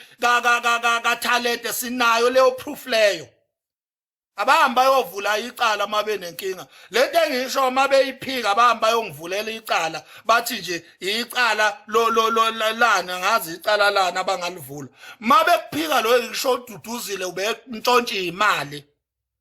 kaTalente sinayo leyo proof leyo abahamba yovula icala mabe nenkinga lento engisho mabe iphika abahamba yongivulela icala bathi nje icala lana ngazi icala lana abangalivula mabe kuphika lo ngisho uDuduzile ubentshontsha imali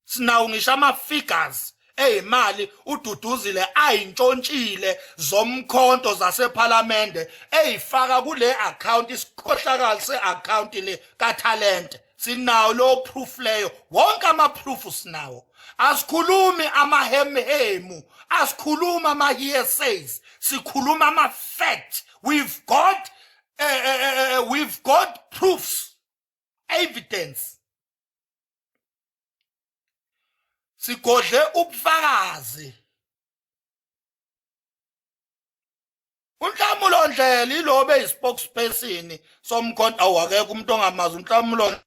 sinawo ngisho ama figures eyimali uDuduzile ayintshontshile zomkhonto zaseParliament eyifaka kule account isikhohlakala seaccount le kaTalente sinawo lo proof leyo wonke ama proof sinawo asikhulumi amahemhemu asikhuluma ama hearsays sikhuluma ama facts we've got proofs evidence sigodle ubufakazi uNhlamulo Ndlela ilobe ispokesperson somkhonto awakekho umuntu ongamazi uNhlamulo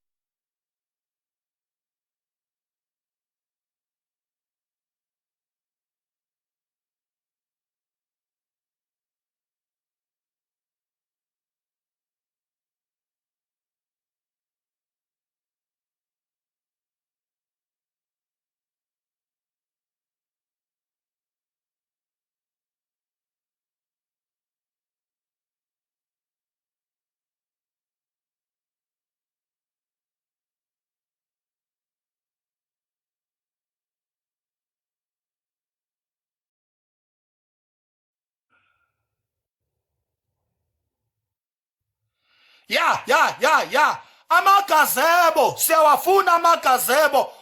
ya amagazebo siyawafuna amagazebo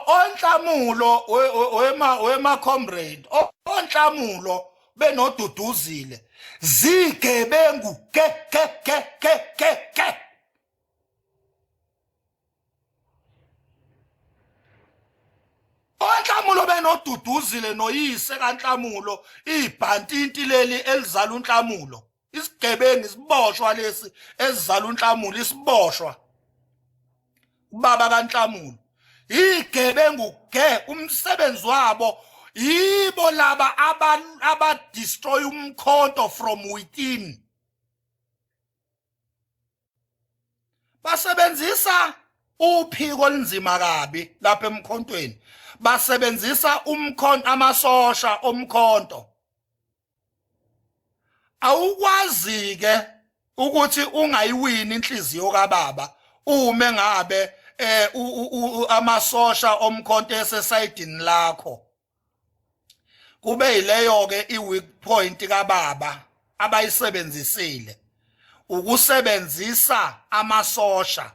onhlamulo wema comrade onhlamulo benoduduzile zigebengu ke onhlamulo benoduduzile noyise kaNhlamulo ibhantinti leli elizala uNhlamulo isigebengu isiboshwa lesi ezizala uNhlamulo isiboshwa ubaba kaNhlamulo igebengu ke umsebenzi wabo yibo laba aba destroy umkhonto from within basebenzisa uphiko olunzima kabi lapha emkhontweni basebenzisa umkhonto amasosha omkhonto awukwazi ke ukuthi ungayiwini inhliziyo kababa uma ngabe amasosha omkhonto esesayidini lakho kube yileyo ke iweak point kababa abayisebenzisile ukusebenzisa amasosha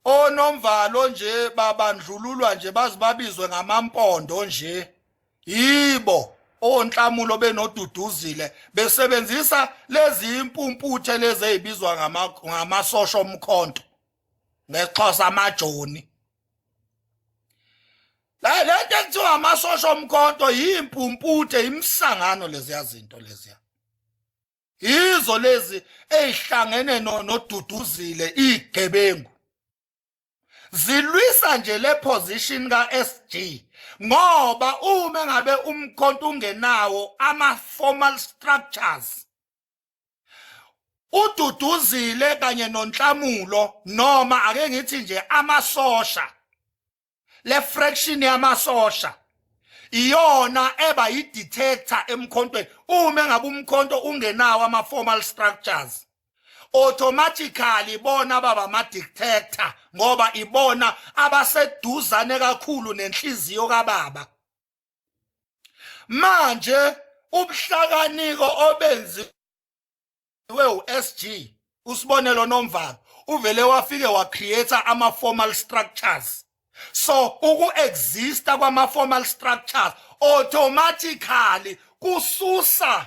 onomvalo nje babandlululwa nje bazibabizwe ngamampondo nje yibo onhlamulo benoduduzile besebenzisa lezi impumputhe lezi ezibizwa ngamasosha omkhonto ngexhosa amajoni la lento ekuthiwa amasosha omkhonto yimpumputhe imsangano lezi yazinto leziya izo lezi ezihlangene noduduzile igebengu zilwisa nje le position kaSG ngoba uma ngabe umkhonto ungenawo ama formal structures ududuzile kanye noNhlamulo noma ake ngithi nje amasosha le fraction yamasosha iyona eba yidetector emkhontweni uma ngabe umkhonto ungenawo ama formal structures automatically bona baba ama detector ngoba ibona abaseduzane kakhulu nenhliziyo kababa manje ubuhlakaniko obenziwe uSG usibonelo Nomvalo uvele wafike wa create ama formal structures so uku-exista kwama formal structures automatically kususa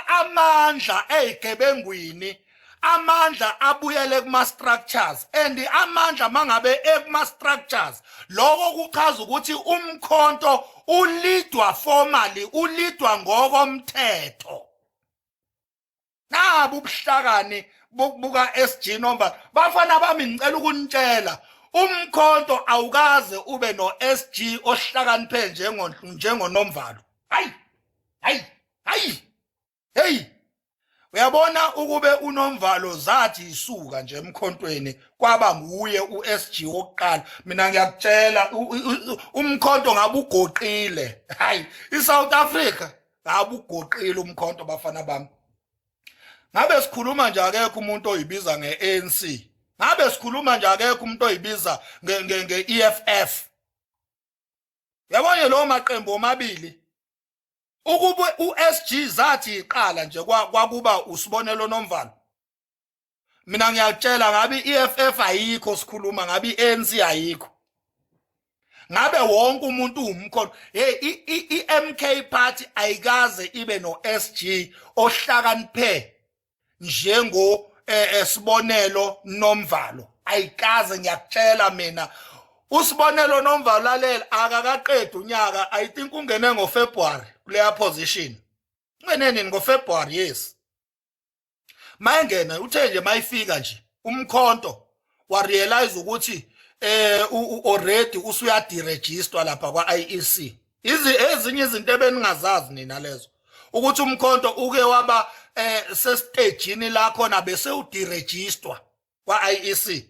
amandla ezigebengwini amandla abuyele kuma structures and amandla mangabe ekuma structures lokho kuchaza ukuthi umkhonto ulidwa formally ulidwa ngokomthetho nabu ubuhlakani buka SG Nomvalo bafana bami ngicela ukunitshela umkhonto awukaze ube no SG ohlakaniphe njengoNomvalo hey uyabona ukube uNomvalo zathi isuka nje emkhontweni kwaba nguye uSG wokuqala mina ngiyakutshela umkhonto ngabe ugoqile iSouth Africa ngabe ugoqile umkhonto bafana bami ngabe sikhuluma nje akekho umuntu oyibiza ngeANC ngabe sikhuluma nje akekho umuntu oyibiza ngeEFF yabonye lo maqembu omabili ukube uSG zathi iqala nje kwakuba usibonelo Nomvalo mina ngiyakutshela ngabe iEFF ayikho sikhuluma ngabe iANC ayikho ngabe wonke umuntu umkhonto iMK party ayikaze ibe no SG ohlakaniphe njengo esibonelo Nomvalo ayikaze ngiyakutshela mina usibonelo Nomvalo lalela akakaqeda unyaka I think ungene ngoFebruary kuleya position ungeneni ngoFebruary yes mayengena uthe nje mayifika nje umkhonto wa realize ukuthi already usuya deregister lapha kwa IEC ezinye izinto ebeningazazi nina lezo ukuthi umkhonto uke waba sestage lakho na bese uderegister kwa IEC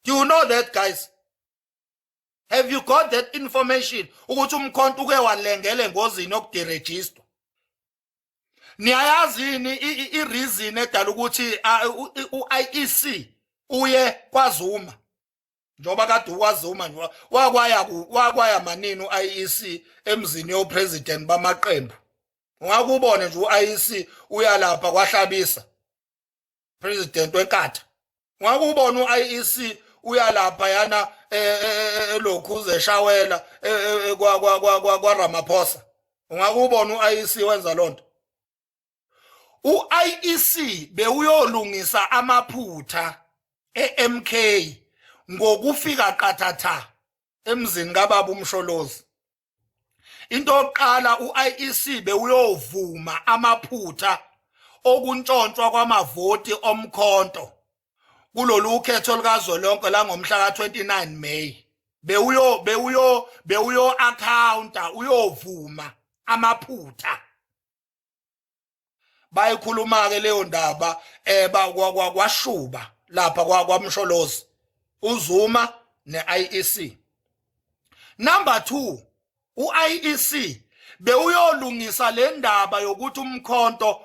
do you know that guys have you got that information ukuthi umkhonto uke walengele engozini yokuderegister niyayazini ireason edala ukuthi uIEC uye kwaZuma njoba kade ukwazuma nje wakwaya manini uIEC emzini yopresident bamaqembu ungakubone nje uIEC uyalapha kwahlabisa president wenkatha ungakubona uIEC uyalapha yana lokhuze shawela kwa Ramaphosa ungakubona uIEC wenza lonto uIEC bewuyolungisa amaphutha eMK ngokufika qathatha emzini kababa uMsholozi into yokuqala uIEC bewuyovuma amaphutha okuntshontshwa kwamavoti omkhonto kulolu ukhetho likazwelonke la ngomhla ka29 May bewuyo accounta uyovuma amaphutha bayikhuluma ke leyo ndaba kwashuba lapha kwaMsholozi uZuma neIEC. Number 2 uIEC bewuyolungisa le ndaba yokuthi umkhonto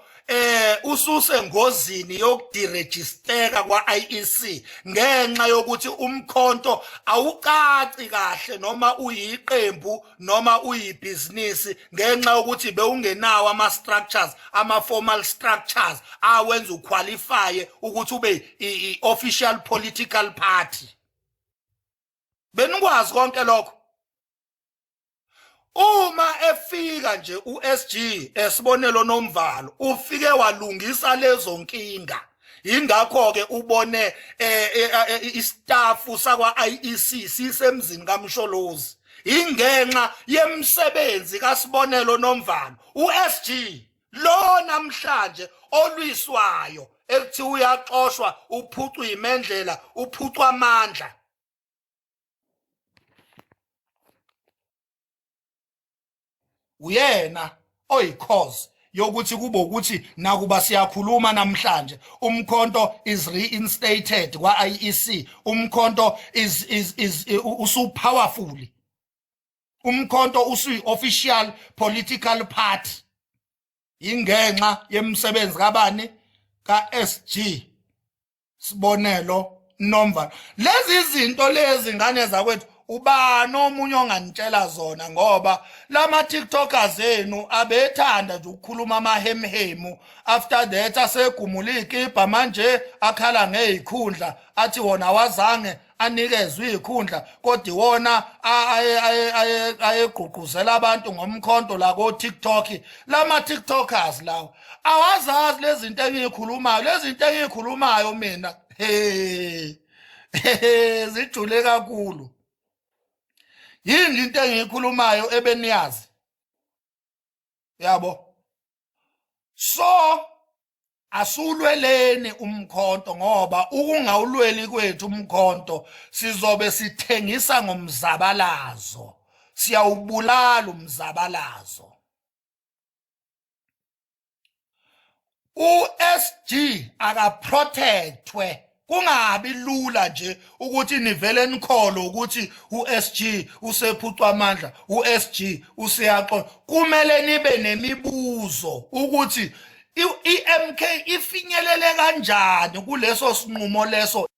ususe ngozini yokudirejisteka kwaIEC ngenxa yokuthi umkhonto awucaci kahle noma uyiqembu noma uyibhizinisi ngenxa yokuthi bewungenawo ama-structures ama-formal structures awenza uqualify ukuthi ube i-official political party benikwazi konke lokho uma efika nje uSG esibonelo Nomvalo ufike walungisa lezo nkinga ingakho ke ubone istaff sakwaIEC sisemzini kaMsholozi ingenxa yemsebenzi kaSibonelo Nomvalo uSG lo namhlanje olwiswayo ekuthi uyaxoshwa uphucwa imendlela uphucwa amandla uyena oyicause yokuthi kube ukuthi nakuba siyakhuluma namhlanje umkhonto is reinstated kwaIEC umkhonto is usu powerful umkhonto usu official political party ingenxa yemsebenzi kabani kaSG Sibonelo Nomvalo lezi izinto lezi ngane zakwethu ubani omunye onganitshela zona ngoba lama TikTokers enu abethanda nje ukukhuluma amahemhemu after that asegumula ikipa manje akhala ngezikhundla athi wona wazange anikezwe izikhundla kodwa wona ayegqugquzela abantu ngomkhonto la ko TikTok lama TikTokers lawo awazazi lezi zinto engiyikhulumayo mina zijule kakhulu yini into engiyikhulumayo ebeniyazi yabo so asulweleni umkhonto ngoba ukungawulweli kwethu umkhonto sizobe sithengisa ngomzabalazo siyawubulala umzabalazo uSG akaprotectwe kungabi lula nje ukuthi nivele nikholo ukuthi uSG usephucwa amandla uSG useyaxo kumele nibe nemibuzo ukuthi iMK ifinyelele kanjani kuleso sinqumo leso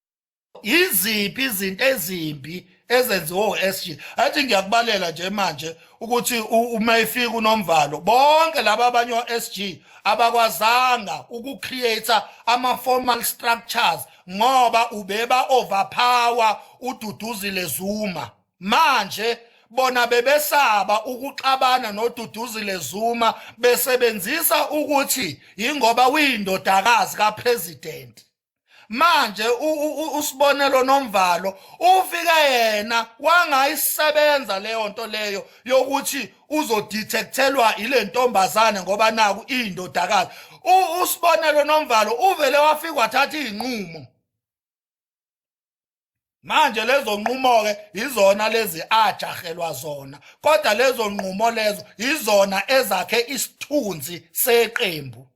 iziphi izinto ezimbi ezenziwe uSG athi ngiyakubalela nje manje ukuthi uma ifika uNomvalo bonke laba abanye oSG abakwazanga ukucreate ama-formal structures ngoba ubeba overpower uDuduzile Zuma manje bona bebesaba ukuxabana noDuduzile Zuma besebenzisa ukuthi ingoba uyindodakazi kapresident manje usibonelo Nomvalo ufika yena wangayisebenza leyo nto leyo yokuthi uzodetectelwa ile ntombazane ngoba naku indodakazi usibonelo Nomvalo uvele wafika wathatha izinqumo manje lezo nqumo ke izona lezi ajahelwa zona kodwa lezo nqumo lezo izona ezakhe isithunzi seqembu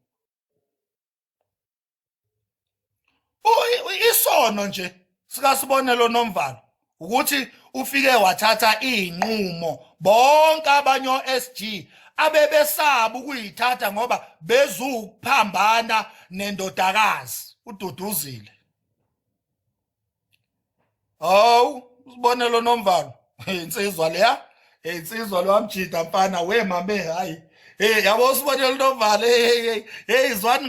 isono nje sikasibonelo Nomvalo ukuthi ufike wathatha izinqumo bonke abanye oSG abebesaba ukuyithatha ngoba bezukuphambana nendodakazi uDuduzile usibonelo Nomvalo insizwa leya insizwa lwamjida mfana wemame hayi yabo Sibonelo Novalo izwani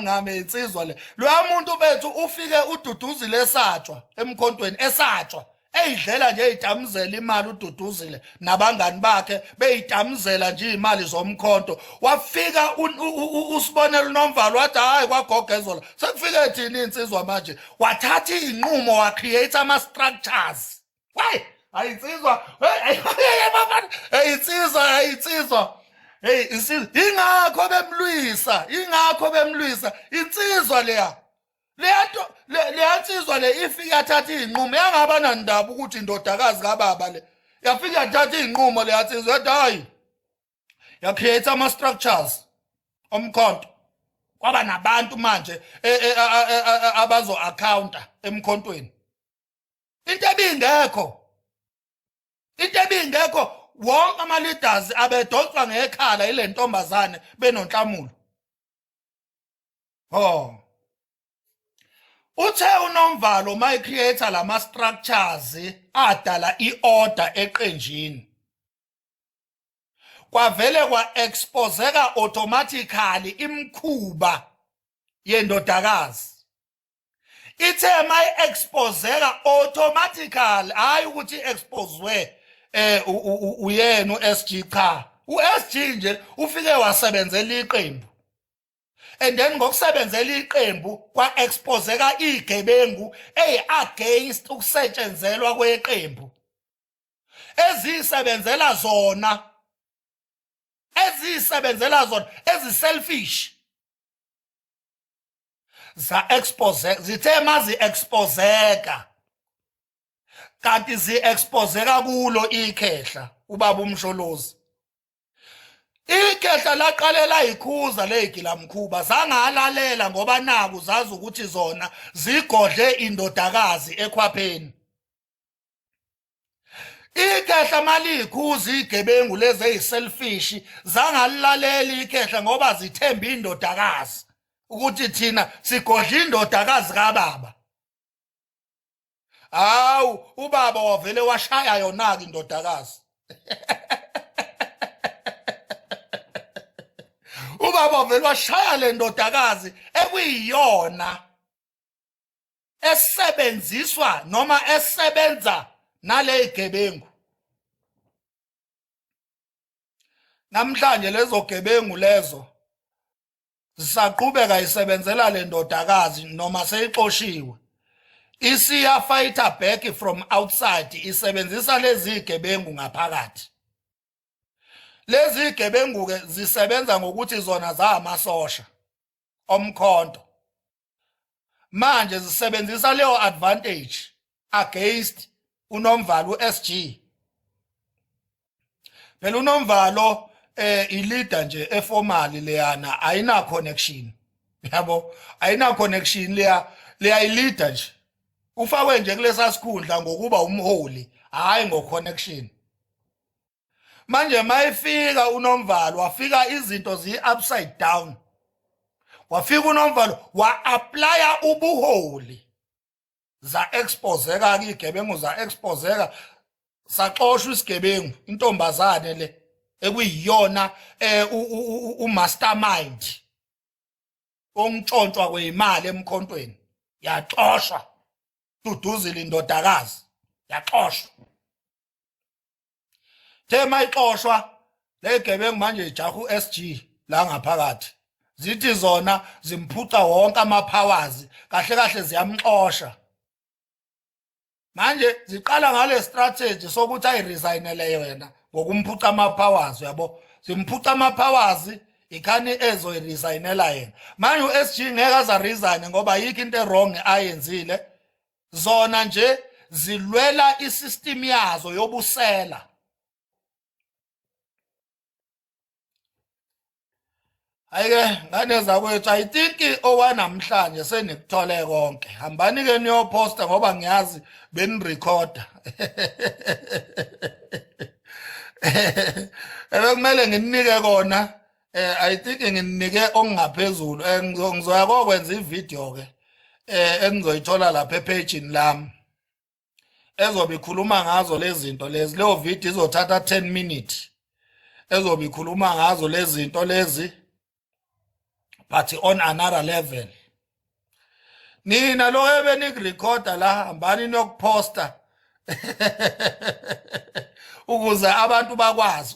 ngami insizwa le loya muntu bethu ufike ududuzile esatshwa emkhontweni esatshwa eyidlela nje idamuzela imali ududuzile nabangani bakhe beyidamuzela nje imali zomkhonto wafika uSibonelo Novalo wathi hayi kwagogezola sekufike thini insizwa manje wathatha inqumo wa create ama structures hey ayitsizwa hey insizwa hey ingakho bemlwisa insizwa leya nsizwa le ifika yathatha inqumo yangabana ndaba ukuthi indodakazi kababa le yafika yathatha inqumo leya nsizwa yathi hayi ya create ama structures omkhonto kwaba nabantu manje abazo accounta emkhontweni into ebingekho wonke ama leaders abedonswa ngekhala ile ntombazane benonhlamulo uthe uNomvalo my creator lama structures adala iorder eqenjini kwavele kwa exposeka automatically imkhuba yendodakazi ithe my exposeka automatically hayi ukuthi expozwe uyena uSG cha uSG nje ufike wasebenzela iqembu and then ngokusebenzela iqembu kwa exposeka igebengu against ukusetshenzelwa kweqembu ezisebenzela zona eziselfish zithe mazi exposeka kanti zi-exposeka kulo ikhehla ubaba uMsholozi ikhehla laqalela ikhuza legilamkhuba zangalalela ngoba naku zazi ukuthi zona zigodle indodakazi ekhwapheni ikhehla malikhuza igebengu lezi eyiselfish zangalalela ikhehla ngoba zithemba indodakazi ukuthi thina sigodla indodakazi kababa hawu ubaba wavele washaya yona-ke indodakazi ubaba wavele washaya le ndodakazi ekuyiyona esebenziswa noma esebenza nale gebengu namhlanje lezo gebengu lezo zisaqhubeka isebenzela le ndodakazi noma seyixoshiwe isiya fighter back from outside isebenzisa lezi gebengu ngaphakathi lezi gebengu ke zisebenza ngokuthi zona za amasosha omkhonto manje zisebenzisa leyo advantage against uNomvalo uSG phela uNomvalo ileader nje eformally leyana ayina connection yabo ayina connection leya ileader nje ufakwe nje kulesa sikhundla ngokuba umholi hayi ngoconnection manje mayifika uNomvalo wafika izinto zi-upside down wafika uNomvalo wa-applya ubuholi za-exposeka igebengu za-exposeka saxoshwa isigebengu intombazane le ekuyiyona umastermind ontshontshwa kweyimali emkhontweni yaxoshwa duduzile indodakazi yaxoshwa tema ixoshwa le gebengu manje ijaha uSG la ngaphakathi zithi zona zimphuca wonke amapowers kahle ziyamxosha manje ziqala ngale strategy sokuthi ayiresignele yena ngokumphuca amapowers yabo zimphuca amapowers ikhani ezoyiresignela yena manje uSG ngeke aza resign ngoba yikho into wrong ayenzile zona nje zilwela isystem yazo yobusela ayike ngane zakwethu I think owanamhlanje senikuthole konke hambani ke niyoposta ngoba ngiyazi benirecorda kumele nginike kona I think nginike okungaphezulu ngizoya kokwenza ivideo ke engizoyithola lapha epageni lami ezobe ikhuluma ngazo lezi zinto lezi leyo video izothatha 10 minutes ezobe ikhuluma ngazo lezi zinto lezi, but on another level. Nina lo ebenikurecorda la hambani niyokuphosta ukuze abantu bakwazi